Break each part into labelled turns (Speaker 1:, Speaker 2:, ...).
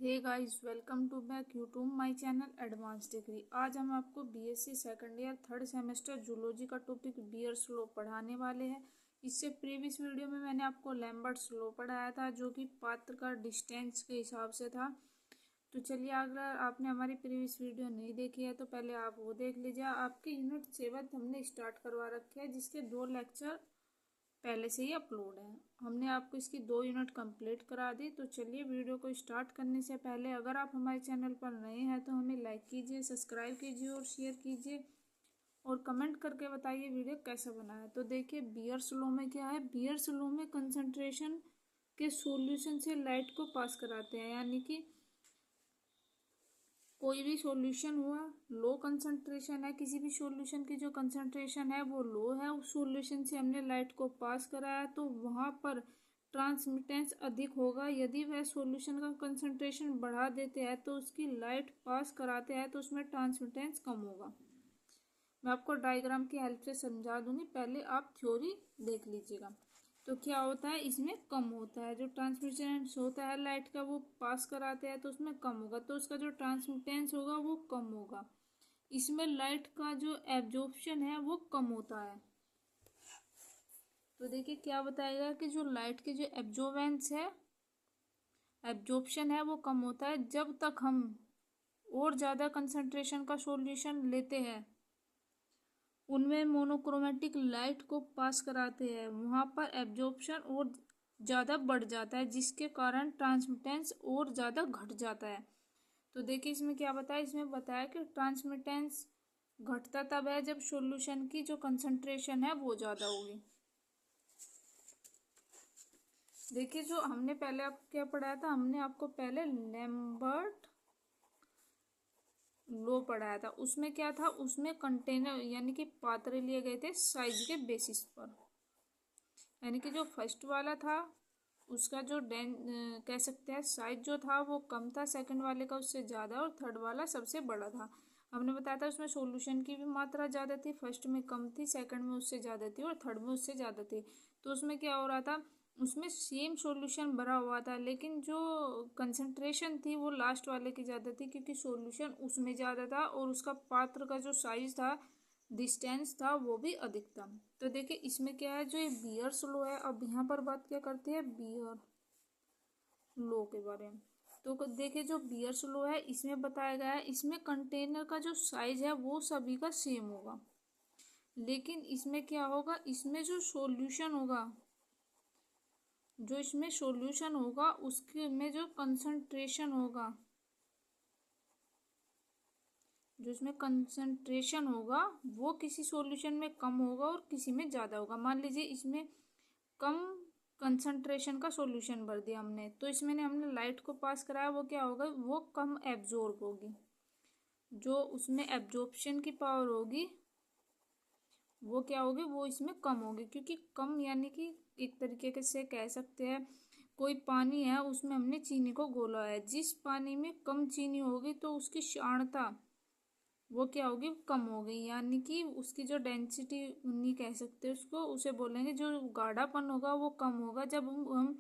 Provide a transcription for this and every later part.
Speaker 1: Hey guys, welcome to back YouTube my channel advance degree. आज हम आपको BSc second year third semester zoology का topic Beer's law पढ़ाने वाले हैं। इससे प्रीवियस वीडियो में मैंने आपको लैम्बर्ट्स लॉ पढ़ाया था, जो कि पात्र का डिस्टेंस के हिसाब से था। तो चलिए, अगर आपने हमारी प्रीवियस वीडियो नहीं देखी है तो पहले आप वो देख लीजिए। आपके यूनिट 7 हमने स्टार्ट करवा रखे हैं, जिसके 2 लेक्चर पहले से ही अपलोड है। हमने आपको इसकी 2 यूनिट कंप्लीट करा दी। तो चलिए, वीडियो को स्टार्ट करने से पहले अगर आप हमारे चैनल पर नए हैं तो हमें लाइक कीजिए, सब्सक्राइब कीजिए और शेयर कीजिए और कमेंट करके बताइए वीडियो कैसा बना है। तो देखिए, बियर्स लॉ में क्या है। बियर्स लॉ में कंसंट्रेशन के सॉल्यूशन से लाइट को पास कराते हैं, यानी कि कोई भी सॉल्यूशन हुआ, लो कंसंट्रेशन है, किसी भी सॉल्यूशन की जो कंसंट्रेशन है वो लो है, उस सॉल्यूशन से हमने लाइट को पास कराया तो वहाँ पर ट्रांसमिटेंस अधिक होगा। यदि वह सॉल्यूशन का कंसंट्रेशन बढ़ा देते हैं तो उसकी लाइट पास कराते हैं तो उसमें ट्रांसमिटेंस कम होगा। मैं आपको डायग्राम की हेल्प से समझा दूंगी, पहले आप थ्योरी देख लीजिएगा। तो क्या होता है, इसमें कम होता है, जो ट्रांसमिटेंस होता है लाइट का वो पास कराते हैं तो उसमें कम होगा, तो उसका जो ट्रांसमिटेंस होगा वो कम होगा। इसमें लाइट का जो एब्जॉर्प्शन है वो कम होता है। तो देखिए क्या बताएगा कि जो लाइट के जो एब्जॉर्प्शन है वो कम होता है जब तक हम और ज़्यादा कंसंट्रेशन का सॉल्यूशन लेते हैं, उनमें मोनोक्रोमेटिक लाइट को पास कराते हैं, वहाँ पर एब्जॉर्प्शन और ज़्यादा बढ़ जाता है, जिसके कारण ट्रांसमिटेंस और ज़्यादा घट जाता है। तो देखिए इसमें क्या बताया, इसमें बताया कि ट्रांसमिटेंस घटता तब है जब सॉल्यूशन की जो कंसंट्रेशन है वो ज़्यादा होगी। देखिए, जो हमने पहले आप क्या पढ़ाया था, हमने आपको पहले लैम्बर्ट लो पढ़ाया था। उसमें क्या था, उसमें कंटेनर यानी कि पात्र लिए गए थे साइज के बेसिस पर। यानी कि जो फर्स्ट वाला था उसका जो कह सकते हैं साइज जो था वो कम था, सेकंड वाले का उससे ज़्यादा, और थर्ड वाला सबसे बड़ा था। हमने बताया था उसमें सॉल्यूशन की भी मात्रा ज़्यादा थी, फर्स्ट में कम थी, सेकंड में उससे ज़्यादा थी और थर्ड में उससे ज़्यादा थी। तो उसमें क्या हो रहा था, उसमें सेम सॉल्यूशन भरा हुआ था, लेकिन जो कंसंट्रेशन थी वो लास्ट वाले की ज़्यादा थी, क्योंकि सॉल्यूशन उसमें ज़्यादा था और उसका पात्र का जो साइज था, डिस्टेंस था, वो भी अधिक था। तो देखिए इसमें क्या है, जो ये बियर्स लॉ है, अब यहाँ पर बात क्या करते हैं, बियर लॉ के बारे में। तो देखिए जो बियर्स लॉ है इसमें बताया गया है, इसमें कंटेनर का जो साइज है वो सभी का सेम होगा, लेकिन इसमें क्या होगा, इसमें जो सॉल्यूशन होगा, जो इसमें सॉल्यूशन होगा उसके में जो कंसंट्रेशन होगा, जो इसमें कंसंट्रेशन होगा वो किसी सॉल्यूशन में कम होगा और किसी में ज़्यादा होगा। मान लीजिए इसमें कम कंसंट्रेशन का सॉल्यूशन भर दिया हमने, तो इसमें हमने लाइट को पास कराया, वो क्या होगा, वो कम एब्जॉर्ब होगी। जो उसमें एब्जॉर्प्शन की पावर होगी वो क्या होगी, वो इसमें कम होगी, क्योंकि कम यानी कि एक तरीके से कह सकते हैं, कोई पानी है उसमें हमने चीनी को घोला है, जिस पानी में कम चीनी होगी तो उसकी क्षारता वो क्या होगी, कम हो गई, यानी कि उसकी जो डेंसिटी नहीं कह सकते उसको, उसे बोलेंगे जो गाढ़ापन होगा वो कम होगा। जब हम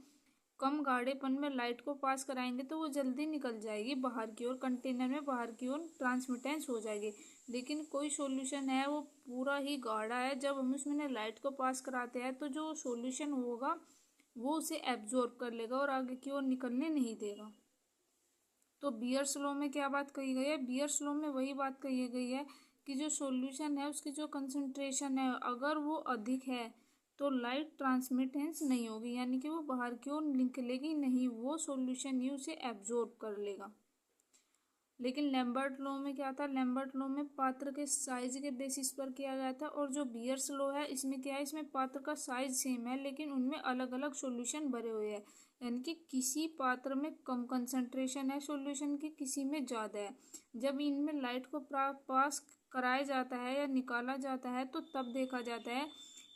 Speaker 1: कम गाढ़ेपन में लाइट को पास कराएंगे तो वो जल्दी निकल जाएगी बाहर की ओर, कंटेनर में बाहर की ओर ट्रांसमिटेंस हो जाएगी। लेकिन कोई सॉल्यूशन है वो पूरा ही गाढ़ा है, जब हम उसमें लाइट को पास कराते हैं तो जो सॉल्यूशन होगा वो उसे एब्जॉर्ब कर लेगा और आगे की ओर निकलने नहीं देगा। तो बियर्स लॉ में क्या बात कही गई है, बियर्स लॉ में वही बात कही गई है कि जो सॉल्यूशन है उसकी जो कंसंट्रेशन है अगर वो अधिक है तो लाइट ट्रांसमिटेंस नहीं होगी, यानी कि वो बाहर की ओर निकलेगी नहीं, वो सॉल्यूशन ही उसे एब्जॉर्ब कर लेगा। लेकिन लैम्बर्ट लॉ में क्या था, लैम्बर्ट लॉ में पात्र के साइज के बेसिस पर किया गया था, और जो बियर्स लॉ है इसमें क्या है, इसमें पात्र का साइज सेम है लेकिन उनमें अलग अलग सॉल्यूशन भरे हुए हैं, यानी कि किसी पात्र में कम कंसंट्रेशन है सॉल्यूशन की, किसी में ज़्यादा है। जब इनमें लाइट को पास कराया जाता है या निकाला जाता है तो तब देखा जाता है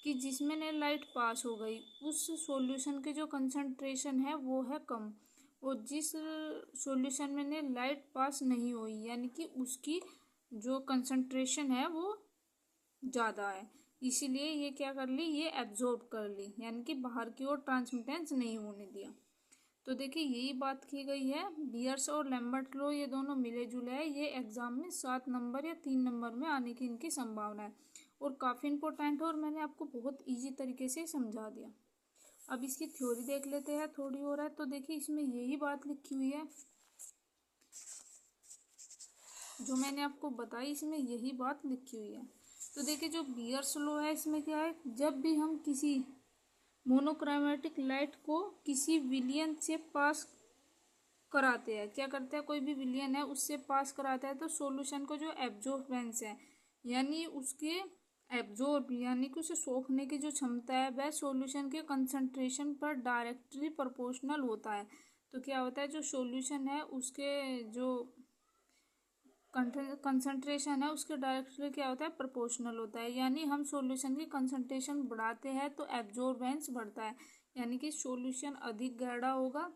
Speaker 1: कि जिसमें ने लाइट पास हो गई उस सॉल्यूशन के जो कंसंट्रेशन है वो है कम, और जिस सॉल्यूशन में ने लाइट पास नहीं हुई यानी कि उसकी जो कंसंट्रेशन है वो ज़्यादा है, इसीलिए ये क्या कर ली, ये एब्जॉर्ब कर ली, यानी कि बाहर की ओर ट्रांसमिटेंस नहीं होने दिया। तो देखिए यही बात की गई है, बियर्स और लैम्बर्ट लॉ ये दोनों मिले जुले हैं, ये एग्जाम में 7 नंबर या 3 नंबर में आने की इनकी संभावना है और काफ़ी इंपॉर्टेंट है और मैंने आपको बहुत इजी तरीके से समझा दिया। अब इसकी थ्योरी देख लेते हैं थोड़ी और है। तो देखिए इसमें यही बात लिखी हुई है जो मैंने आपको बताई, इसमें यही बात लिखी हुई है। तो देखिए जो बियर्स लॉ है इसमें क्या है, जब भी हम किसी मोनोक्रोमेटिक लाइट को किसी विलियन से पास कराते हैं, क्या करते हैं, कोई भी विलियन है उससे पास कराता है, तो सॉल्यूशन को जो एब्जॉर्बेंस है यानी उसके एब्जॉर्ब यानी कि उसे सोखने की जो क्षमता है वह सॉल्यूशन के कंसंट्रेशन पर डायरेक्टली प्रोपोर्शनल होता है। तो क्या होता है, जो सॉल्यूशन है उसके जो कंसंट्रेशन है उसके डायरेक्टली क्या होता है, प्रोपोर्शनल होता है। यानी हम सॉल्यूशन की कंसंट्रेशन बढ़ाते हैं तो एब्जॉर्बेंस बढ़ता है, यानी कि सॉल्यूशन अधिक गहरा होगा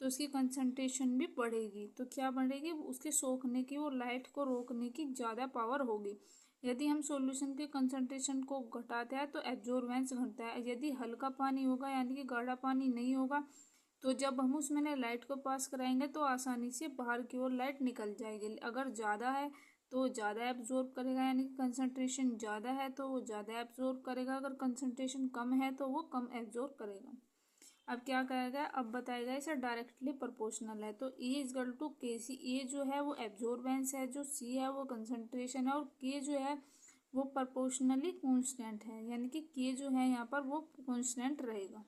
Speaker 1: तो उसकी कंसंट्रेशन भी बढ़ेगी। तो क्या बढ़ेगी, उसके सोखने की, वो लाइट को रोकने की ज़्यादा पावर होगी। यदि हम सॉल्यूशन के कंसंट्रेशन को घटाते हैं तो एब्जॉर्बेंस घटता है। यदि हल्का पानी होगा यानी कि गाढ़ा पानी नहीं होगा तो जब हम उसमें लाइट को पास कराएंगे तो आसानी से बाहर की ओर लाइट निकल जाएगी। अगर ज़्यादा है तो ज़्यादा एब्जॉर्ब करेगा, यानी कि कंसंट्रेशन ज़्यादा है तो वो ज़्यादा एब्जॉर्ब करेगा, अगर कंसंट्रेशन कम है तो वो कम एब्जॉर्ब करेगा। अब क्या करेगा, अब बताएगा इसे डायरेक्टली प्रोपोर्शनल है। तो E इजकल टू के सी, ए जो है वो एब्जॉर्बेंस है, जो सी है वो कंसंट्रेशन है और के जो है वो प्रोपोर्शनली कॉन्स्टेंट है, यानी कि के जो है यहाँ पर वो कॉन्स्टेंट रहेगा।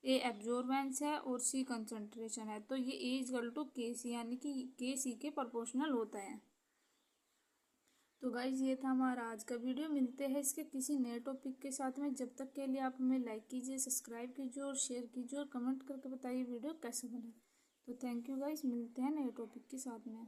Speaker 1: ए एब्जॉर्बेंस है और सी कंसंट्रेशन है, तो ये ए इजकल टू के सी यानी कि के सी के प्रोपोर्शनल होता है। तो गाइज ये था हमारा आज का वीडियो, मिलते हैं इसके किसी नए टॉपिक के साथ में। जब तक के लिए आप हमें लाइक कीजिए, सब्सक्राइब कीजिए और शेयर कीजिए और कमेंट करके बताइए वीडियो कैसे बना। तो थैंक यू गाइज, मिलते हैं नए टॉपिक के साथ में।